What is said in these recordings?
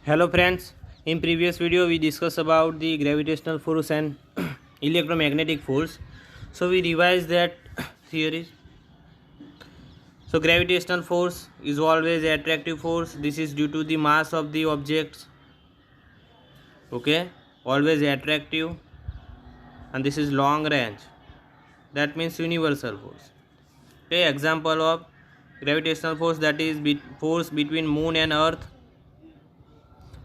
Hello friends, in previous video we discussed about the gravitational force and electromagnetic force. So we revised that theories. So gravitational force is always attractive force. This is due to the mass of the objects. Okay, always attractive, and this is long range. That means universal force. Okay, example of gravitational force, that is force between moon and earth.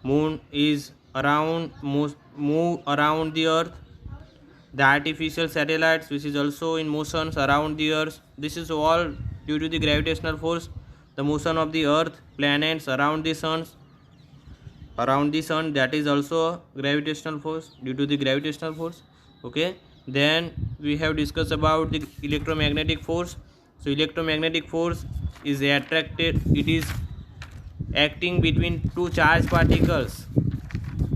Moon is move around the earth. The artificial satellites which is also in motions around the earth, this is all due to the gravitational force. The motion of the earth, planets around the sun, that is also gravitational force, due to the gravitational force. Okay, then we have discussed about the electromagnetic force. So electromagnetic force is attracted, it is acting between two charged particles,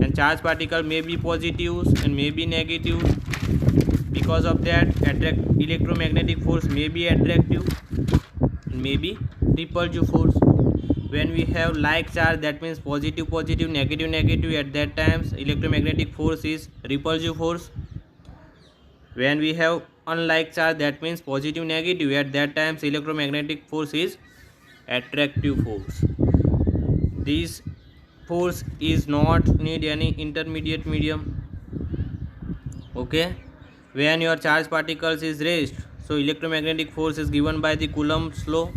and charged particle may be positive and may be negative. Because of that, electromagnetic force may be attractive and may be repulsive force. When we have like charge, that means positive positive, negative negative, at that times electromagnetic force is repulsive force. When we have unlike charge, that means positive negative, at that times electromagnetic force is attractive force. This force is not need any intermediate medium. Okay, when your charged particles is raised, so electromagnetic force is given by the Coulomb's law.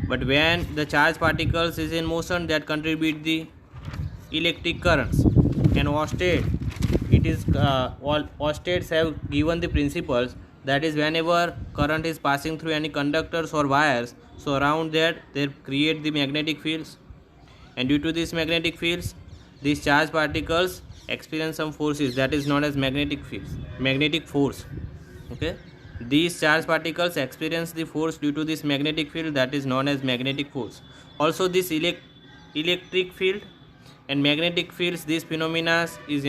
But when the charged particles is in motion, that contribute the electric currents. And Oersted, it is all Oersteds have given the principles, that is whenever current is passing through any conductors or wires, so around that they create the magnetic fields, and due to these magnetic fields, these charged particles experience some forces, that is known as magnetic force. Okay, these charged particles experience the force due to this magnetic field, that is known as magnetic force. Also this electric field and magnetic fields, these phenomena is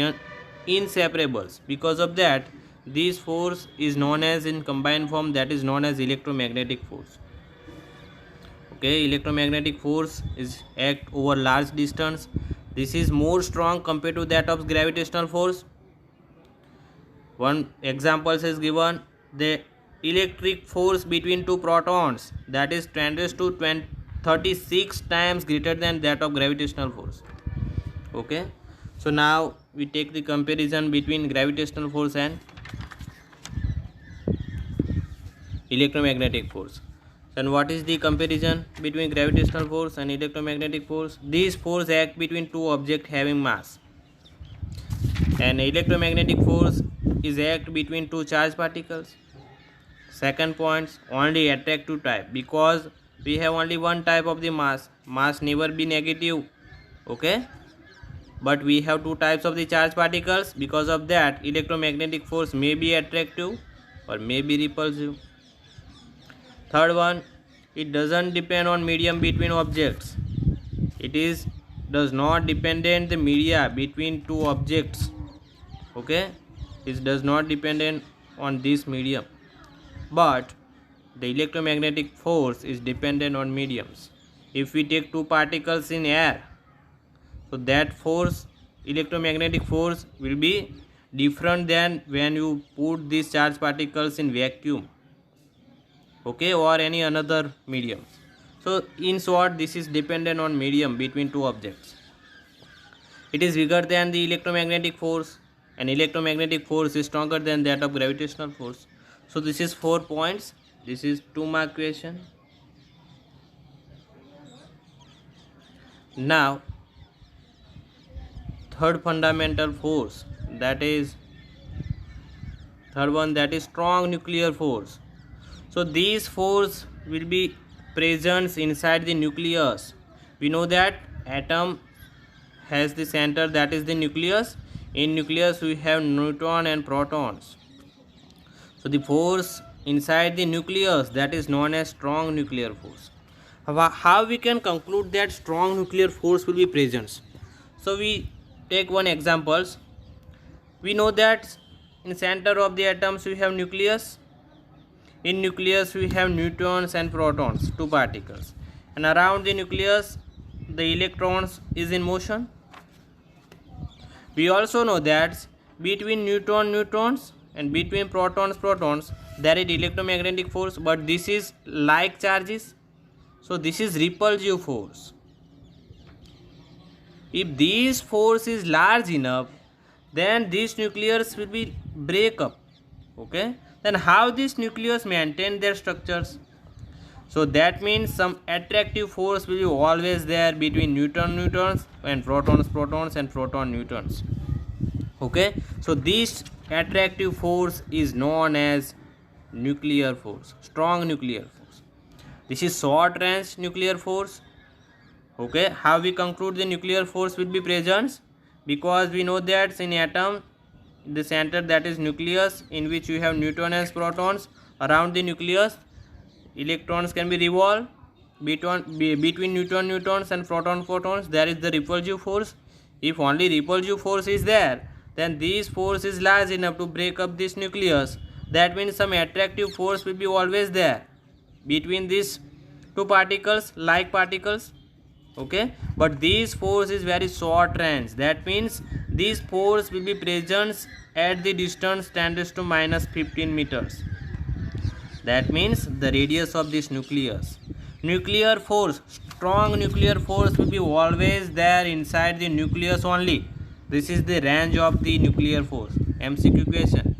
inseparables. Because of that, this force is known as in combined form, that is known as electromagnetic force. Okay, electromagnetic force is act over large distance. This is more strong compared to that of gravitational force. One example is given, the electric force between two protons, that is 10 to 36 times greater than that of gravitational force. Okay, so now we take the comparison between gravitational force and electromagnetic force. And what is the comparison between gravitational force and electromagnetic force? These forces act between two objects having mass, and electromagnetic force is act between two charged particles. Second point, only attractive type, because we have only one type of the mass never be negative. Okay, but we have two types of the charged particles. Because of that, electromagnetic force may be attractive or may be repulsive. Third one, it doesn't depend on medium between objects. Does not dependent the media between two objects. Okay, it does not dependent on this medium, but the electromagnetic force is dependent on mediums. If we take two particles in air, so that force, electromagnetic force, will be different than when you put these charged particles in vacuum. Okay, or any another medium. So in short, this is dependent on medium between two objects. It is bigger than the electromagnetic force, and electromagnetic force is stronger than that of gravitational force. So this is 4 points. This is 2-mark question. Now third fundamental force, that is third one, that is strong nuclear force. So these force will be present inside the nucleus. We know that atom has the center, that is the nucleus. In nucleus we have neutron and protons. So the force inside the nucleus, that is known as strong nuclear force. How we can conclude that strong nuclear force will be present? So we take one examples. We know that in center of the atoms we have nucleus. In nucleus we have neutrons and protons, two particles, and around the nucleus the electrons is in motion. We also know that between neutrons and between protons there is electromagnetic force, but this is like charges, so this is repulsive force. If this force is large enough, then these nucleus will be break up. Okay, then how these nucleus maintain their structures? So that means some attractive force will be always there between neutrons and protons and proton neutrons. Okay, so this attractive force is known as nuclear force, strong nuclear force. This is short range nuclear force. Okay, how we conclude the nuclear force will be present? Because we know that in atom, the center, that is nucleus, in which you have neutrons and protons. Around the nucleus, electrons can be revolved. Between neutrons and protons, there is the repulsive force. If only repulsive force is there, then this force is large enough to break up this nucleus. That means some attractive force will be always there between these two particles, like particles. Okay, but this force is very short range. That means this force will be present at the distance 10⁻⁻15 meters. That means the radius of this nucleus. Nuclear force, strong nuclear force will be always there inside the nucleus only. This is the range of the nuclear force. MCQ question.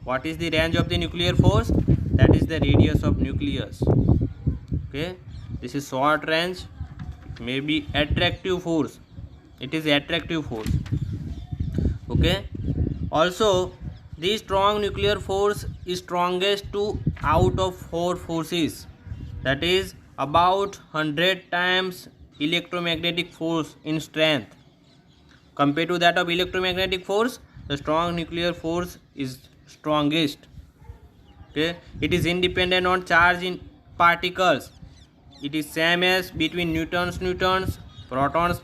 What is the range of the nuclear force? That is the radius of nucleus. Okay, this is short range. Maybe attractive force. It is attractive force. Okay, also the strong nuclear force is strongest to out of 4 forces, that is about 100 times electromagnetic force in strength. Compared to that of electromagnetic force, the strong nuclear force is strongest. Okay, it is independent on charge in particles. It is same as between neutrons, protons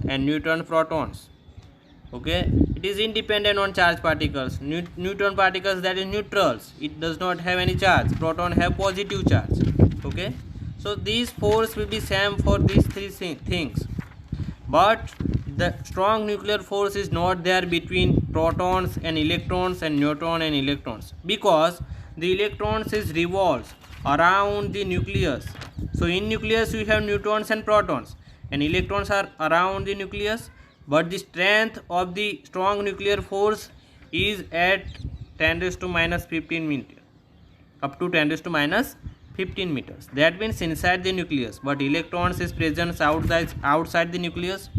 and protons. Okay, it is independent on charge particles. Neutron particles, that is neutrals, it does not have any charge. Proton have positive charge. Okay, so these force will be same for these three things, but the strong nuclear force is not there between protons and electrons and neutron and electrons, because the electrons is revolves around the nucleus. So in nucleus we have neutrons and protons, and electrons are around the nucleus, but the strength of the strong nuclear force is at 10⁻⁻15 meters, up to 10⁻⁻15 meters. That means inside the nucleus, but electrons is present outside the nucleus.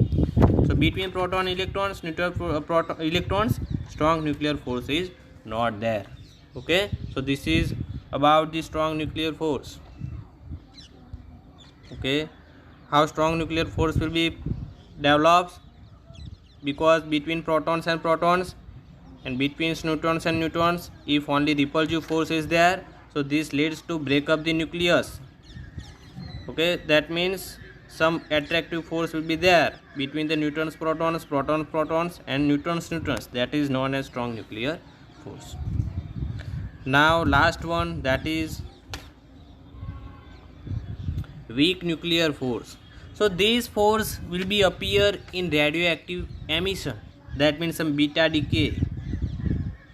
So between proton electrons, neutron proton electrons, strong nuclear force is not there. Okay, so this is about the strong nuclear force. Okay, how strong nuclear force will be developed? Because between protons and between neutrons, if only repulsive force is there, so this leads to break up the nucleus. Okay, that means some attractive force will be there between the neutrons, protons and neutrons. That is known as strong nuclear force. Now last one, that is weak nuclear force. So this force will be appear in radioactive emission. That means some beta decay.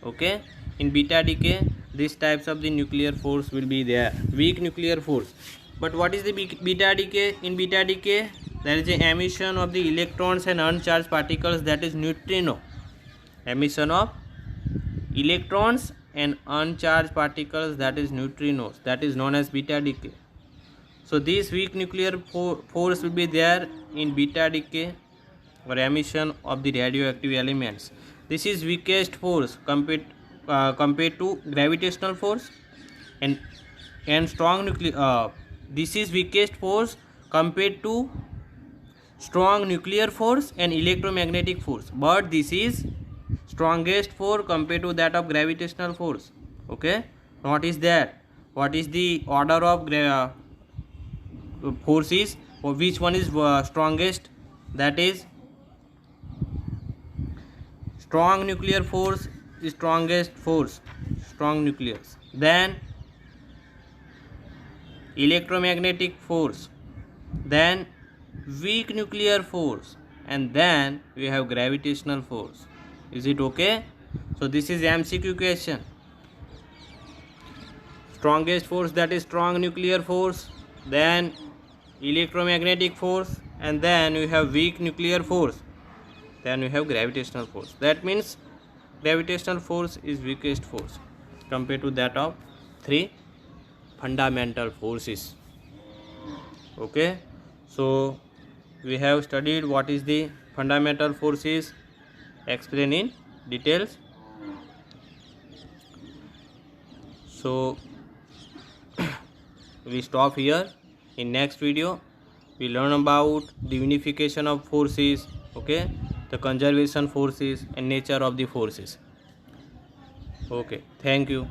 Okay, in beta decay, these types of the nuclear force will be there. Weak nuclear force. But what is the beta decay? In beta decay, there is the emission of the electrons and uncharged particles, that is neutrino. Emission of electrons and uncharged particles, that is neutrinos. That is known as beta decay. So this weak nuclear force will be there in beta decay or emission of the radioactive elements. This is weakest force compared to gravitational force, and strong nuclear. This is weakest force compared to strong nuclear force and electromagnetic force, but this is strongest force compared to that of gravitational force. Okay, what is that? What is the order of forces, or which one is strongest? That is strong nuclear force is strongest force, strong nucleus. Then electromagnetic force, then weak nuclear force, and then we have gravitational force. Is it okay? So this is MCQ question. Strongest force, that is strong nuclear force, then electromagnetic force, and then we have weak nuclear force, then we have gravitational force. That means gravitational force is weakest force compared to that of three fundamental forces. Okay, so we have studied what is the fundamental forces, explain in details. So we stop here. In next video we learn about the unification of forces, okay, the conservation forces and nature of the forces. Okay, thank you.